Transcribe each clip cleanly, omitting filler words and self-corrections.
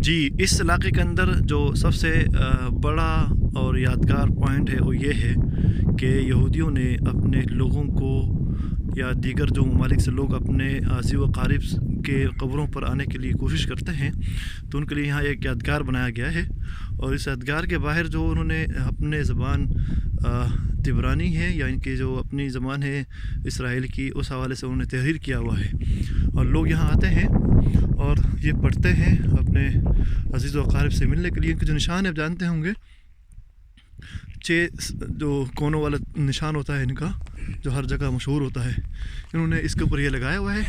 جی، اس علاقے کے اندر جو سب سے بڑا اور یادگار پوائنٹ ہے وہ یہ ہے کہ یہودیوں نے اپنے لوگوں کو یا دیگر جو ممالک سے لوگ اپنے عزیز و اقارب کے قبروں پر آنے کے لیے کوشش کرتے ہیں، تو ان کے لیے یہاں ایک یادگار بنایا گیا ہے. اور اس یادگار کے باہر جو انہوں نے اپنے زبان تبرانی ہے یا ان کی جو اپنی زبان ہے اسرائیل کی، اس حوالے سے انہوں نے تحریر کیا ہوا ہے. اور لوگ یہاں آتے ہیں اور یہ پڑھتے ہیں اپنے عزیز و اقارب سے ملنے کے لیے. ان کے جو نشان آپ جانتے ہوں گے، 6 جو کونوں والا نشان ہوتا ہے ان کا، جو ہر جگہ مشہور ہوتا ہے، انہوں نے اس کے اوپر یہ لگایا ہوا ہے.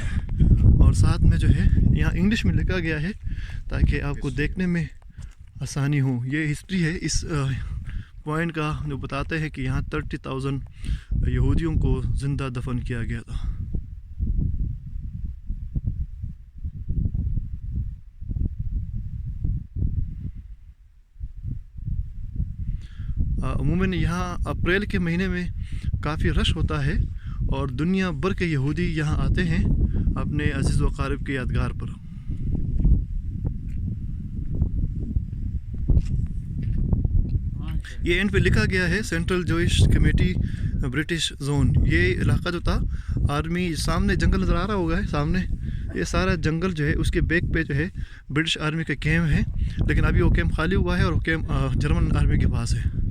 اور ساتھ میں جو ہے یہاں انگلش میں لکھا گیا ہے تاکہ آپ کو دیکھنے میں آسانی ہو. یہ ہسٹری ہے اس پوائنٹ کا، جو بتاتے ہیں کہ یہاں 30,000 یہودیوں کو زندہ دفن کیا گیا تھا. عموماً یہاں اپریل کے مہینے میں کافی رش ہوتا ہے اور دنیا بھر کے یہودی یہاں آتے ہیں اپنے عزیز و اقارب کے یادگار پر. یہ اینڈ پہ لکھا گیا ہے central Jewish committee British zone. یہ علاقہ جو تھا آرمی، سامنے جنگل نظر آ رہا ہوگا ہے سامنے، یہ سارا جنگل جو ہے اس کے بیک پہ جو ہے برٹش آرمی کا کیمپ ہے، لیکن ابھی وہ کیمپ خالی ہوا ہے اور وہ کیمپ جرمن آرمی کے پاس ہے.